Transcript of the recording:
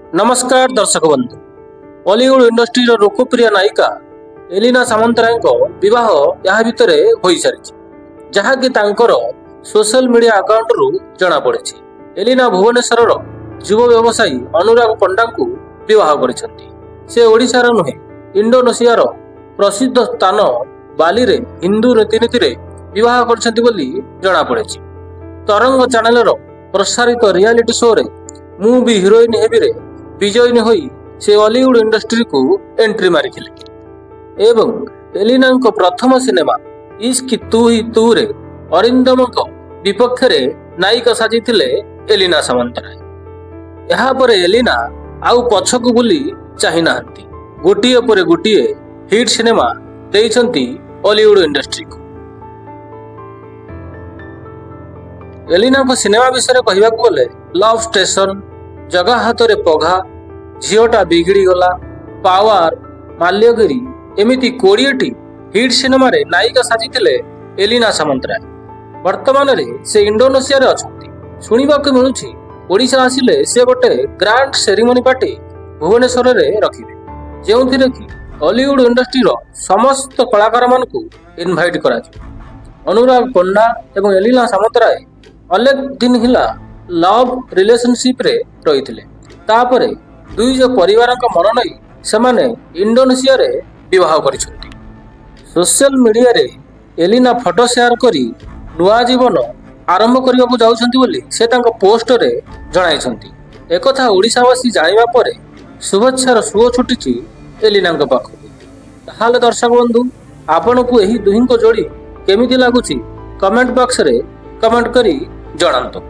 नमस्कार दर्शक बंधु। बॉलीवुड इंडस्ट्री लोकप्रिय नायिका एलिना सामंतराय विवाह या भितर हो सारी जहाँकि सोशल मीडिया अकाउंट रु जना पड़ी। एलिना भुवनेश्वर युव व्यवसायी अनुराग पंडा को विवाह कर ओडिशार नुहे इंडोनेशियार प्रसिद्ध स्थान बाली रे हिंदू रीतिनीति विवाह कर पड़ी। तरंग चैनल प्रसारित रियलिटी शो रे मु भी हिरोइन हेबी रे विजयिनी होई से बॉलीवुड इंडस्ट्री को एंट्री मारिथिले एवं एलिना प्रथम सिनेमा इश्क तू ही तू रे अरिंदम विपक्ष रे नायिका साजिथिले एलिना सामंतराय। यहाँ पर एलिना आउ पछकु बुली चाहि नाहंती, गोटिए पर गोटिए हिट सिनेमा देइछंती बॉलीवुड इंडस्ट्री को। एलिना को सिनेमा विषय कहवा गले लव स्टेशन, जगह हाथ रे पघा, झीटा बिगड़ी गला, पावर, माल्यगिरी एमिति 20टी हिट सिनेमा रे नायिका साजिथिले एलिना सामंतराय। वर्तमान रे से इंडोनेशिया रे अछंती। सुनिबा को मिलुछि ओडिशा आसिले से गोटे ग्रांड सेरेमनी पार्टी भुवनेश्वर रे रखिबे, जेउथिरे कि बॉलीवुड इंडस्ट्री रो समस्त कलाकार मान को इनवाइट करा जे। अनुराग पंडा एवं एलिना सामंतराय अनेक दिन हिला लव रिलेशनशिप रे रहिथिले। तापरे दुई जो परिवार का मन नहीं सेमाने इंडोनेशिया रे विवाह करिसथि। सोशल मीडिया रे एलिना फोटो शेयर करी नुआ जीवन आरंभ करने को जाउछंती बोली से तांको पोस्ट रे जणाइछंती। एकथा ओडिशावासी जानिबा परे शुभेच्छार सुओ छुटिछि एलिना पाखु। ताहाले दर्शक बंधु आपन को एही दुहिंको जोड़ी केमिति लागुछि कमेंट बॉक्स रे कमेंट करी जणांतु।